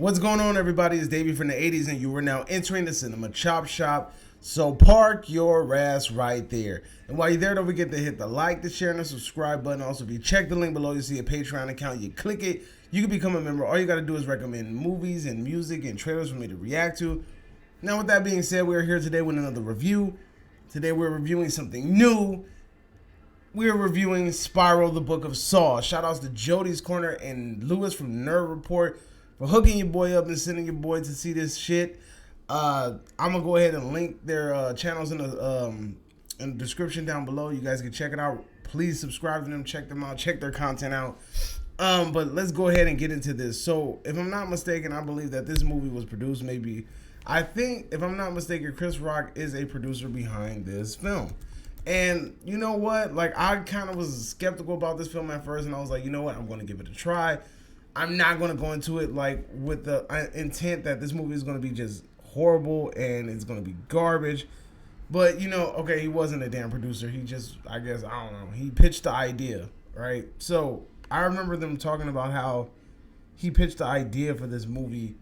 What's going on, everybody? It's Davey from the 80s, and you are now entering the Cinema Chop Shop. So park your ass right there. And while you're there, don't forget to hit the like, the share, and the subscribe button. Also, if you check the link below, you see a Patreon account. You click it, you can become a member. All you got to do is recommend movies and music and trailers for me to react to. Now, with that being said, we're here today with another review. Today, we're reviewing something new. We're reviewing Spiral, the Book of Saw. Shout outs to Jody's Corner and Lewis from Nerd Report for hooking your boy up and sending your boy to see this shit. I'm gonna go ahead and link their channels in the description down below. You guys can check it out. Please subscribe to them, check them out, check their content out. But let's go ahead and get into this. So, if I'm not mistaken, I believe that this movie was produced I think, if I'm not mistaken, Chris Rock is a producer behind this film. And you know what? Like, I kind of was skeptical about this film at first, and I was like, you know what? I'm going to give it a try. I'm not going to go into it like with the intent that this movie is going to be just horrible and it's going to be garbage. But, you know, okay, he wasn't a damn producer. He just, I guess, I don't know. He pitched the idea, right? So I remember them talking about how he pitched the idea for this movie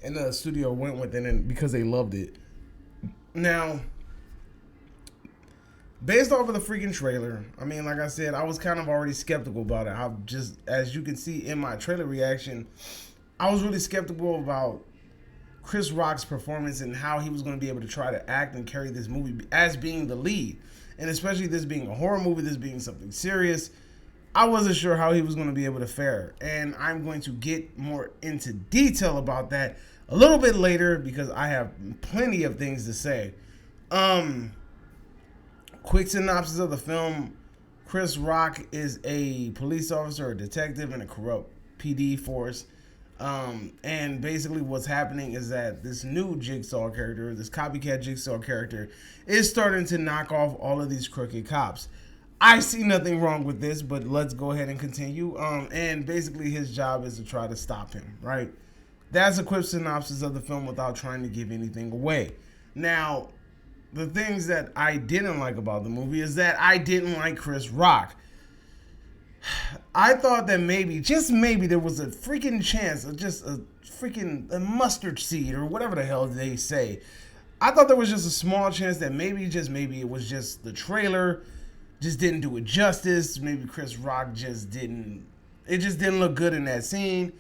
and the studio went with it and because they loved it. Now, based off of the freaking trailer, I mean, like I said, I was kind of already skeptical about it. I just, as you can see in my trailer reaction, I was really skeptical about Chris Rock's performance and how he was going to be able to try to act and carry this movie as being the lead. And especially this being a horror movie, this being something serious, I wasn't sure how he was going to be able to fare. And I'm going to get more into detail about that a little bit later because I have plenty of things to say. Quick synopsis of the film. Chris Rock is a police officer or detective in a corrupt PD force. And basically what's happening is that this new Jigsaw character, this copycat Jigsaw character, is starting to knock off all of these crooked cops. I see nothing wrong with this, but let's go ahead and continue. And basically his job is to try to stop him, right? That's a quick synopsis of the film without trying to give anything away. Now, the things that I didn't like about the movie is that I didn't like Chris Rock. I thought that maybe, just maybe, there was a freaking chance, just a freaking mustard seed or whatever the hell they say. I thought there was just a small chance that maybe, just maybe, it was just the trailer just didn't do it justice. Maybe Chris Rock it just didn't look good in that scene.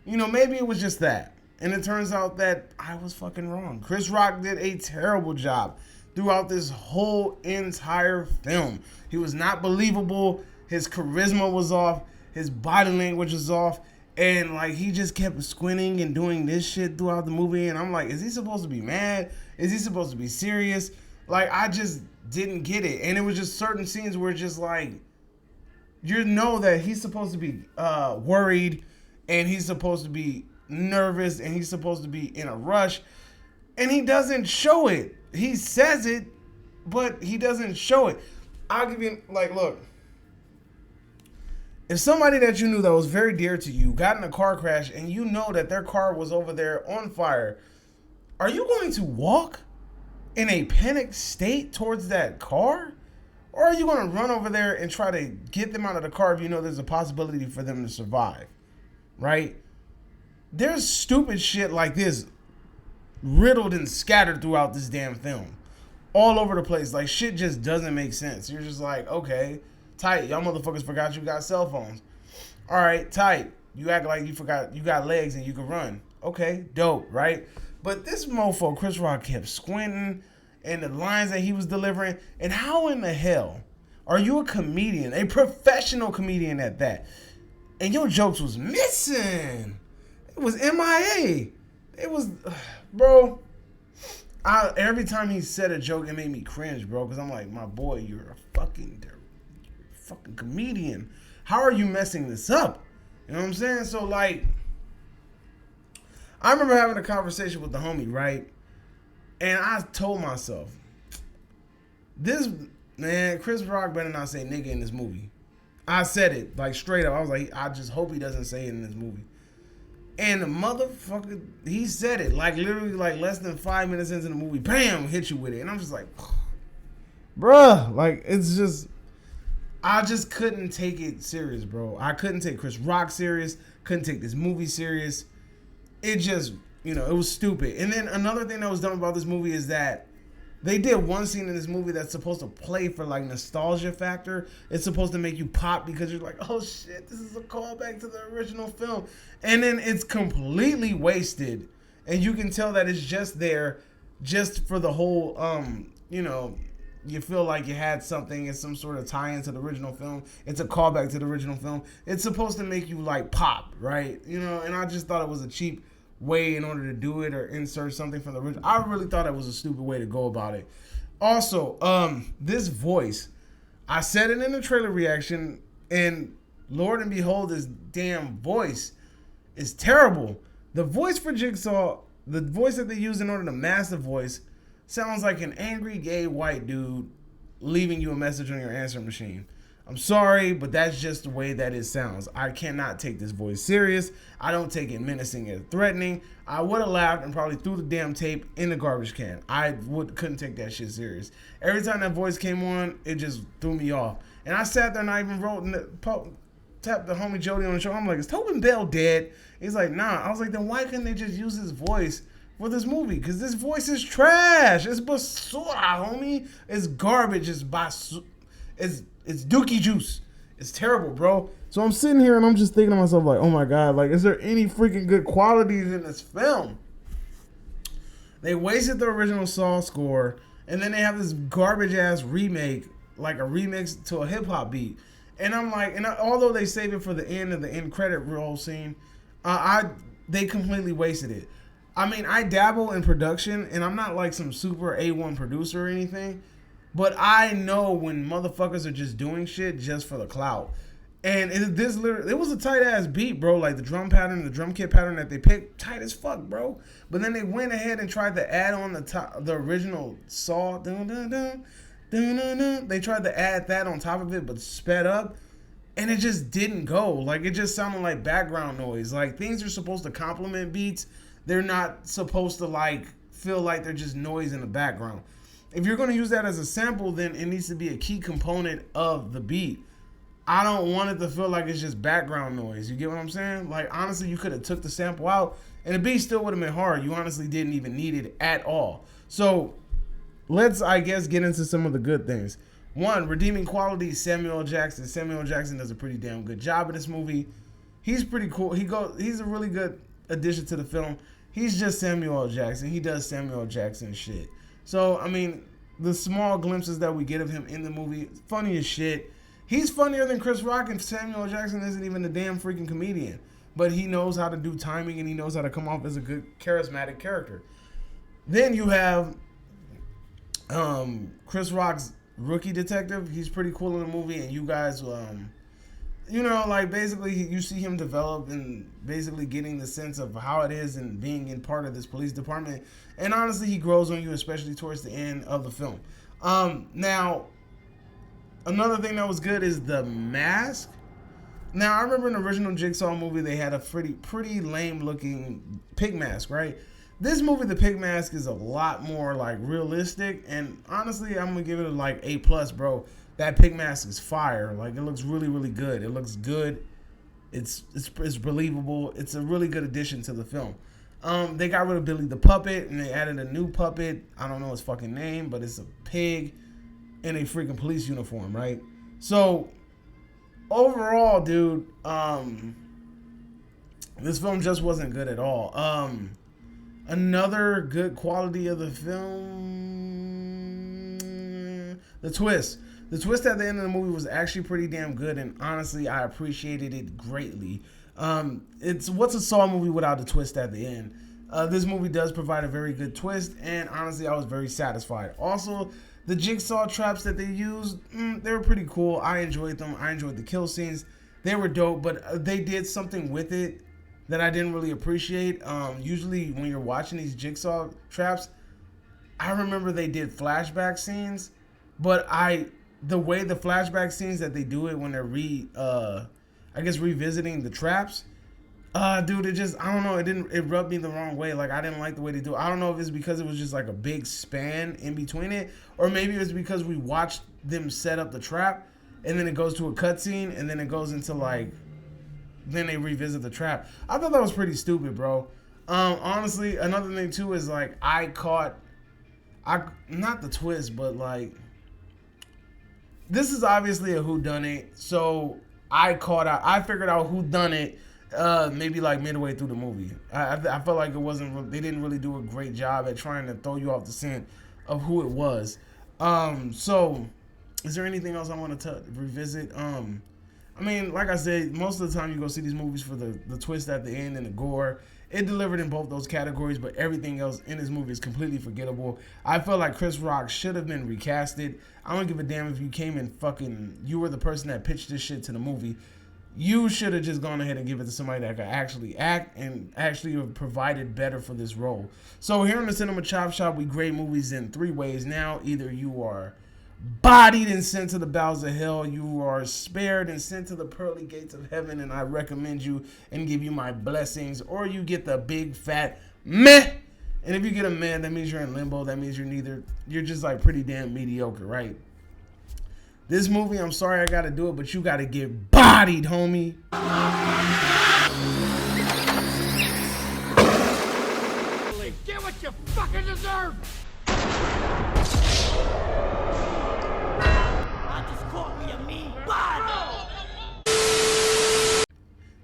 You know, maybe it was just that. And it turns out that I was fucking wrong. Chris Rock did a terrible job throughout this whole entire film. He was not believable. His charisma was off. His body language was off. And, like, he just kept squinting and doing this shit throughout the movie. And I'm like, is he supposed to be mad? Is he supposed to be serious? Like, I just didn't get it. And it was just certain scenes where just, like, you know that he's supposed to be worried. And he's supposed to be nervous. And he's supposed to be in a rush. And he doesn't show it. He says it, but he doesn't show it. I'll give you, like, look. If somebody that you knew that was very dear to you got in a car crash and you know that their car was over there on fire, are you going to walk in a panicked state towards that car? Or are you going to run over there and try to get them out of the car if you know there's a possibility for them to survive? Right? There's stupid shit like this riddled and scattered throughout this damn film. All over the place. Like, shit just doesn't make sense. You're just like, okay, tight. Y'all motherfuckers forgot you got cell phones. All right, tight. You act like you forgot you got legs and you can run. Okay, dope, right? But this mofo, Chris Rock, kept squinting and the lines that he was delivering. And how in the hell are you a comedian, a professional comedian at that, and your jokes was missing? It was MIA. It was, bro, every time he said a joke, it made me cringe, bro, because I'm like, my boy, you're a fucking comedian. How are you messing this up? You know what I'm saying? So, like, I remember having a conversation with the homie, right? And I told myself, Chris Rock better not say nigga in this movie. I said it, like, straight up. I was like, I just hope he doesn't say it in this movie. And the motherfucker, he said it, like, literally, like, less than 5 minutes into the movie, bam, hit you with it. And I'm just like, bruh, like, it's just, I just couldn't take it serious, bro. I couldn't take Chris Rock serious, couldn't take this movie serious. it just, it was stupid. And then another thing that was dumb about this movie is that they did one scene in this movie that's supposed to play for like nostalgia factor. It's supposed to make you pop because you're like, oh shit, this is a callback to the original film. And then it's completely wasted. And you can tell that it's just there just for the whole, you feel like you had something. It's some sort of tie-in to the original film. It's a callback to the original film. It's supposed to make you like pop, right? And I just thought it was a cheap way in order to do it or insert something from the original. I really thought it was a stupid way to go about it. Also, this voice, I said it in the trailer reaction, and Lord and behold, this damn voice is terrible. The voice for Jigsaw, the voice that they use in order to mask the voice, sounds like an angry gay white dude leaving you a message on your answering machine. I'm sorry, but that's just the way that it sounds. I cannot take this voice serious. I don't take it menacing and threatening. I would have laughed and probably threw the damn tape in the garbage can. Couldn't take that shit serious. Every time that voice came on, it just threw me off. And I sat there and I even tapped the homie Jody on the show. I'm like, is Tobin Bell dead? He's like, nah. I was like, then why couldn't they just use his voice for this movie? Because this voice is trash. It's basura, homie. It's garbage. It's dookie juice. It's terrible, bro. So I'm sitting here and I'm just thinking to myself, like, oh my God, like, is there any freaking good qualities in this film? They wasted the original Saw score, and then they have this garbage ass remake, like a remix to a hip hop beat. And I'm like, although they save it for the end of the end credit roll scene, they completely wasted it. I mean, I dabble in production, and I'm not like some super A1 producer or anything, but I know when motherfuckers are just doing shit just for the clout. And it was a tight ass beat, bro. Like the drum pattern, the drum kit pattern that they picked, tight as fuck, bro. But then they went ahead and tried to add on the original Saw. Dun, dun, dun, dun, dun, dun. They tried to add that on top of it, but sped up. And it just didn't go. Like, it just sounded like background noise. Like, things are supposed to complement beats. They're not supposed to, like, feel like they're just noise in the background. If you're going to use that as a sample, then it needs to be a key component of the beat. I don't want it to feel like it's just background noise. You get what I'm saying? Like, honestly, you could have took the sample out, and the beat still would have been hard. You honestly didn't even need it at all. So, let's, I guess, get into some of the good things. One, redeeming quality, Samuel Jackson. Samuel Jackson does a pretty damn good job in this movie. He's pretty cool. He's a really good addition to the film. He's just Samuel Jackson. He does Samuel Jackson shit. So, I mean, the small glimpses that we get of him in the movie, funny as shit. He's funnier than Chris Rock, and Samuel Jackson isn't even a damn freaking comedian. But he knows how to do timing, and he knows how to come off as a good, charismatic character. Then you have Chris Rock's rookie detective. He's pretty cool in the movie, and you guys, like, basically you see him develop and basically getting the sense of how it is and being in part of this police department. And honestly, he grows on you, especially towards the end of the film. Now, another thing that was good is the mask. Now, I remember in the original Jigsaw movie, they had a pretty lame looking pig mask, right? This movie, the pig mask is a lot more like realistic, and honestly, I'm gonna give it like A+, bro. That pig mask is fire. Like, it looks really, really good. It looks good. It's believable. It's a really good addition to the film. They got rid of Billy the puppet, and they added a new puppet. I don't know his fucking name, but it's a pig in a freaking police uniform, right? So, overall, dude, this film just wasn't good at all. Another good quality of the film, the twist. The twist at the end of the movie was actually pretty damn good, and honestly, I appreciated it greatly. What's a Saw movie without a twist at the end? This movie does provide a very good twist, and honestly, I was very satisfied. Also, the Jigsaw traps that they used, they were pretty cool. I enjoyed them. I enjoyed the kill scenes. They were dope, but they did something with it that I didn't really appreciate. Usually when you're watching these Jigsaw traps, I remember they did flashback scenes, but the way the flashback scenes that they do it when they're revisiting the traps, dude, I don't know, it rubbed me the wrong way. Like, I didn't like the way they do it. I don't know if it's because it was just like a big span in between it, or maybe it's because we watched them set up the trap, and then it goes to a cutscene, and then it goes into like, then they revisit the trap. I thought that was pretty stupid, bro. Honestly, another thing too is like I not the twist, but like this is obviously a whodunit, so I figured out who done it. Maybe like midway through the movie. I felt like it wasn't. They didn't really do a great job at trying to throw you off the scent of who it was. So is there anything else I want to revisit? I mean, like I said, most of the time you go see these movies for the twist at the end and the gore. It delivered in both those categories, but everything else in this movie is completely forgettable. I feel like Chris Rock should have been recasted. I don't give a damn if you came and you were the person that pitched this shit to the movie. You should have just gone ahead and give it to somebody that could actually act and actually have provided better for this role. So here on the Cinema Chop Shop, we grade movies in 3 ways now. Either you are bodied and sent to the bowels of hell, you are spared and sent to the pearly gates of heaven, and I recommend you and give you my blessings, or you get the big fat meh. And if you get a meh, that means you're in limbo. That means you're just like pretty damn mediocre, right? This movie, I'm sorry I gotta do it, but you gotta get bodied, homie. Get what you fucking deserve!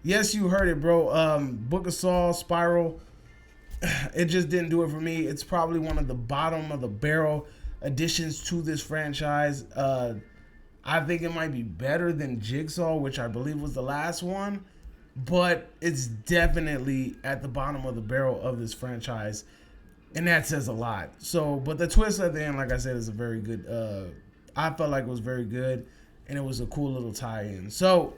Yes, you heard it, bro. Book of Saul, Spiral, it just didn't do it for me. It's probably one of the bottom of the barrel additions to this franchise. I think it might be better than Jigsaw, which I believe was the last one, but it's definitely at the bottom of the barrel of this franchise, and that says a lot. So, but the twist at the end, like I said, is a very good. I felt like it was very good, and it was a cool little tie-in. So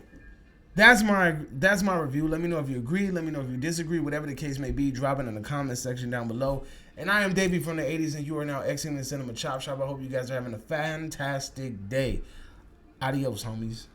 that's my review. Let me know if you agree. Let me know if you disagree. Whatever the case may be, drop it in the comment section down below. And I am Davey from the 80s, and you are now exiting the Cinema Chop Shop. I hope you guys are having a fantastic day. Adios, homies.